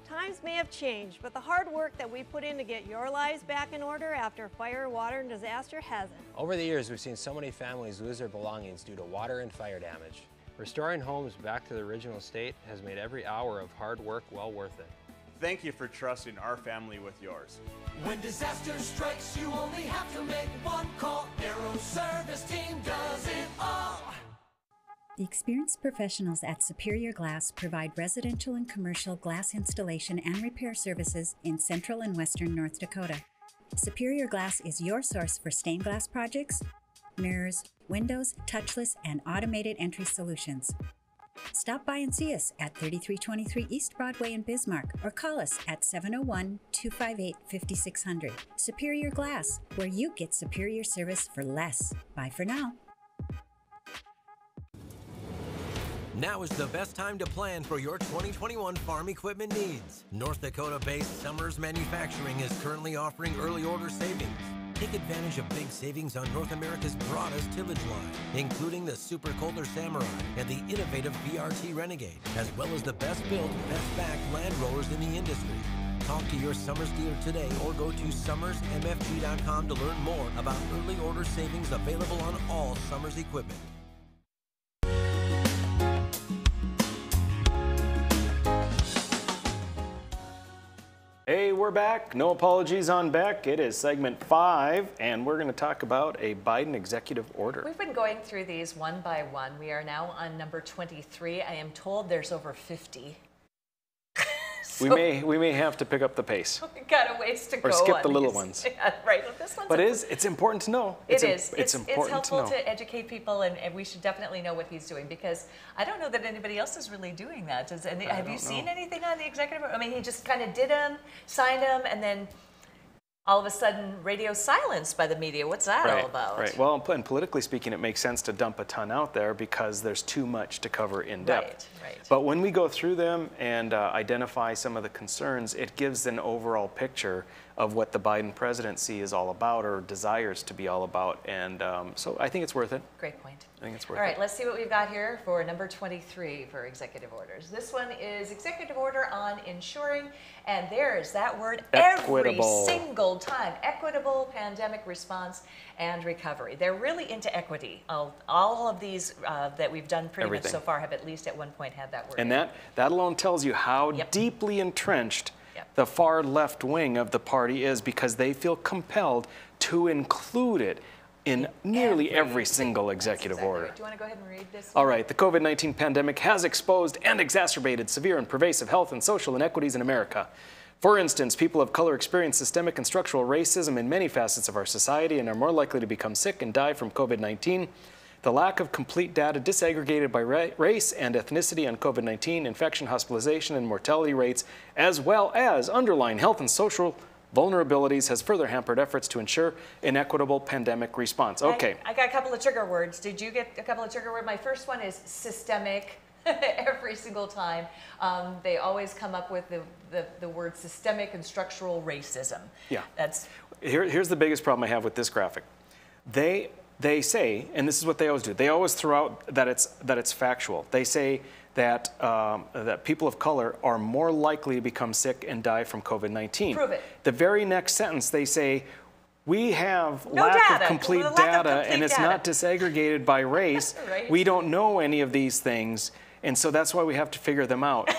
Times may have changed, but the hard work that we put in to get your lives back in order after fire, water, and disaster hasn't. Over the years, we've seen so many families lose their belongings due to water and fire damage. Restoring homes back to the original state has made every hour of hard work well worth it. Thank you for trusting our family with yours. When disaster strikes, you only have to make one call. Aero Service Team does it all. The experienced professionals at Superior Glass provide residential and commercial glass installation and repair services in central and western North Dakota. Superior Glass is your source for stained glass projects, mirrors, windows, touchless, and automated entry solutions. Stop by and see us at 3323 East Broadway in Bismarck or call us at 701-258-5600. Superior Glass, where you get superior service for less. Bye for now. Now is the best time to plan for your 2021 farm equipment needs. North Dakota-based Summers Manufacturing is currently offering early order savings. Take advantage of big savings on North America's broadest tillage line, including the Super Coulter Samurai and the innovative VRT Renegade, as well as the best built, best backed land rollers in the industry. Talk to your Summers dealer today or go to summersmfg.com to learn more about early order savings available on all Summers equipment. Hey, we're back. No apologies on Beck. It is segment 5, and we're going to talk about a Biden executive order. We've been going through these one by one. We are now on number 23. I am told there's over 50. We may have to pick up the pace. We got a ways to go. Or skip on the little these. ones. Yeah, right. Well, this one's But it's important to know. It's important helpful to know. to educate people, and we should definitely know what he's doing, because I don't know that anybody else is really doing that. Have you seen anything on the executive? I mean, he just kind of did them, signed them, and then all of a sudden radio silence by the media. What's that all about? Right. Well, and politically speaking, it makes sense to dump a ton out there because there's too much to cover in depth. Right. But when we go through them and identify some of the concerns, it gives an overall picture of what the Biden presidency is all about or desires to be all about. And so I think it's worth it. Great point. I think it's worth All right, it. let's see what we've got here for number 23 for executive orders. This one is executive order on ensuring, and there's that word Equitable. every single time, equitable pandemic response and recovery. They're really into equity. All of these that we've done pretty Everything. much so far have at least at one point had that word. And in it. that alone tells you how deeply entrenched the far left wing of the party is, because they feel compelled to include it in nearly every single executive order. Do you want to go ahead and read this? All right, the COVID-19 pandemic has exposed and exacerbated severe and pervasive health and social inequities in America. For instance, people of color experience systemic and structural racism in many facets of our society and are more likely to become sick and die from COVID-19. The lack of complete data disaggregated by race and ethnicity on COVID-19 infection, hospitalization, and mortality rates, as well as underlying health and social vulnerabilities, has further hampered efforts to ensure an equitable pandemic response. Okay. I got a couple of trigger words. Did you get a couple of trigger words? My first one is systemic. Every single time. They always come up with the word systemic and structural racism. Yeah. That's Here's the biggest problem I have with this graphic. They say, and this is what they always do, they always throw out that it's factual. They say that that people of color are more likely to become sick and die from COVID-19. Prove it. The very next sentence they say, we have No lack data. of complete Lack of data, complete and it's data. not disaggregated by race. Right. We don't know any of these things, and so that's why we have to figure them out.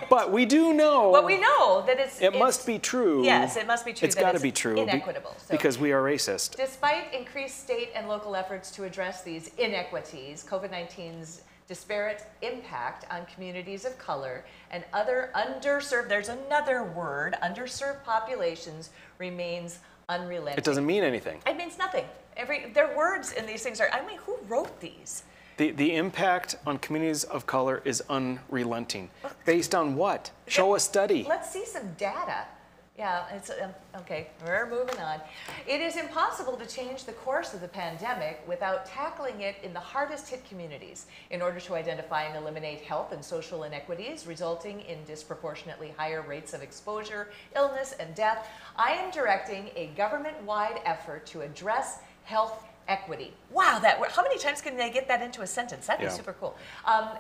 But we do know. Well, we know that it's. It must be true. Yes, it must be true. It's that got to be true. Inequitable. So, because we are racist. despite increased state and local efforts to address these inequities, COVID-19's disparate impact on communities of color and other underserved, there's another word, underserved populations, remains unrelenting. It doesn't mean anything. It means nothing. Their words in these things are, I mean, who wrote these? The impact on communities of color is unrelenting. Based on what? Show a study. Let's see some data. Yeah, it's okay, we're moving on. It is impossible to change the course of the pandemic without tackling it in the hardest hit communities in order to identify and eliminate health and social inequities resulting in disproportionately higher rates of exposure, illness, and death. I am directing a government-wide effort to address health equity. Wow, how many times can they get that into a sentence? That'd be super cool.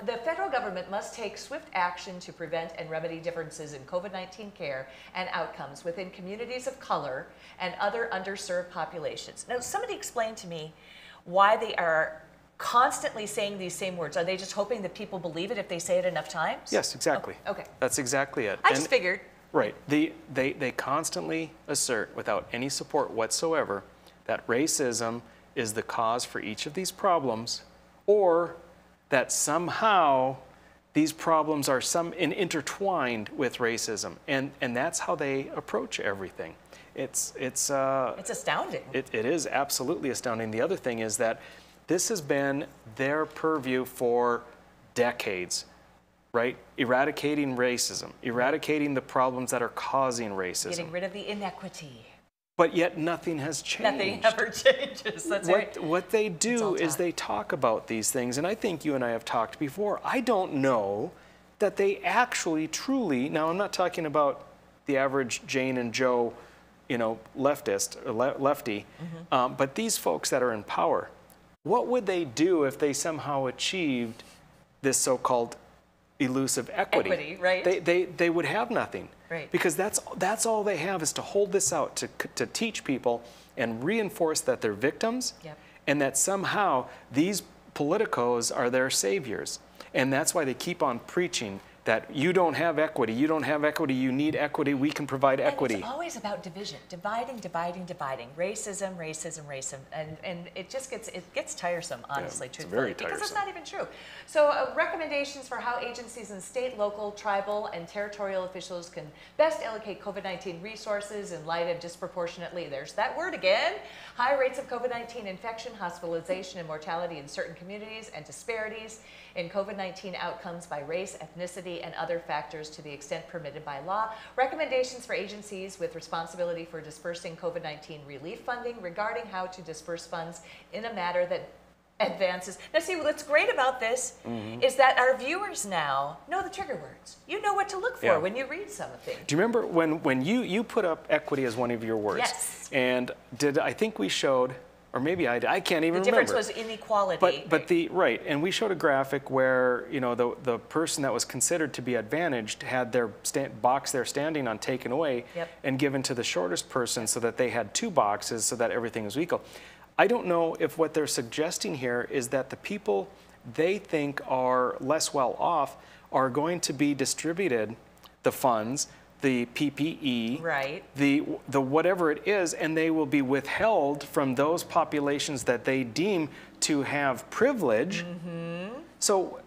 The federal government must take swift action to prevent and remedy differences in COVID-19 care and outcomes within communities of color and other underserved populations. Now, somebody explain to me why they are constantly saying these same words. Are they just hoping that people believe it if they say it enough times? Yes, exactly. Oh, okay. That's exactly it. I just figured. Right. They constantly assert, without any support whatsoever, that racism is the cause for each of these problems, or that somehow these problems are intertwined with racism, and that's how they approach everything. It's astounding. It is absolutely astounding. The other thing is that this has been their purview for decades, right? Eradicating racism, eradicating the problems that are causing racism. Getting rid of the inequity. But yet nothing has changed. Nothing ever changes. That's right. What they do is they talk about these things, and I think you and I have talked before. I don't know that they actually truly, now I'm not talking about the average Jane and Joe, leftist, or lefty, but these folks that are in power, what would they do if they somehow achieved this so-called elusive equity? Equity, right. They would have nothing. Right. Because that's all they have, is to hold this out, to teach people and reinforce that they're victims, and that somehow these politicos are their saviors. And that's why they keep on preaching that you don't have equity, you need equity, we can provide equity. And it's always about division, dividing. Racism, and it gets tiresome, honestly, it's truthfully, very because it's tiresome. not even true. So recommendations for how agencies in state, local, tribal, and territorial officials can best allocate COVID-19 resources in light of disproportionately, there's that word again, high rates of COVID-19 infection, hospitalization, and mortality in certain communities, and disparities in COVID-19 outcomes by race, ethnicity, and other factors to the extent permitted by law. Recommendations for agencies with responsibility for dispersing COVID-19 relief funding regarding how to disperse funds in a manner that advances. Now see, what's great about this is that our viewers now know the trigger words. You know what to look for when you read something. Do you remember when you put up equity as one of your words? Yes. And I think we showed, or maybe I can't even remember. The difference was inequality. But and we showed a graphic where, you know, the person that was considered to be advantaged had their box they're standing on taken away and given to the shortest person so that they had 2 boxes so that everything was equal. I don't know if what they're suggesting here is that the people they think are less well off are going to be distributed the funds, the PPE, the whatever it is, and they will be withheld from those populations that they deem to have privilege. So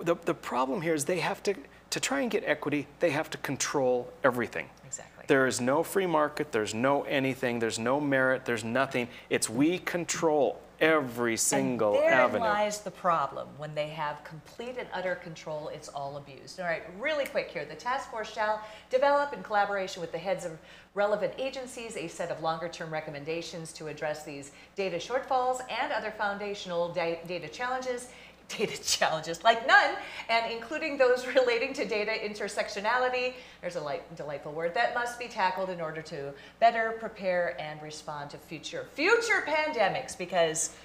the problem here is they have to try and get equity, they have to control everything. Exactly. There is no free market, there's no anything, there's no merit, there's nothing. It's we control every single avenue. Therein lies the problem. When they have complete and utter control, it's all abused. All right, really quick here. The task force shall develop in collaboration with the heads of relevant agencies a set of longer-term recommendations to address these data shortfalls and other foundational data challenges like none, and including those relating to data intersectionality, there's a delightful word, that must be tackled in order to better prepare and respond to future pandemics, because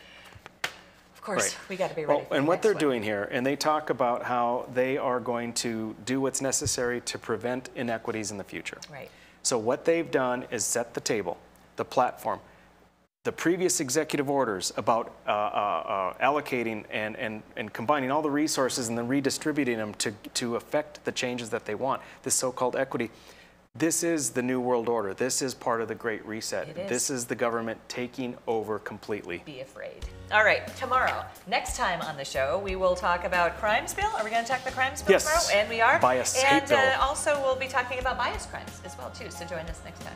of course we got to be ready for and the what next they're one. doing here, and they talk about how they are going to do what's necessary to prevent inequities in the future. Right. So what they've done is set the table, the platform. The previous executive orders about allocating and combining all the resources and then redistributing them to affect the changes that they want, this so-called equity. This is the New World Order. This is part of the Great Reset. It is. This is the government taking over completely. Be afraid. All right, tomorrow, next time on the show, we will talk about crimes bill. Are we going to talk the crimes bill tomorrow? And we are. Bias hate And bill. also we'll be talking about bias crimes as well, too. So join us next time.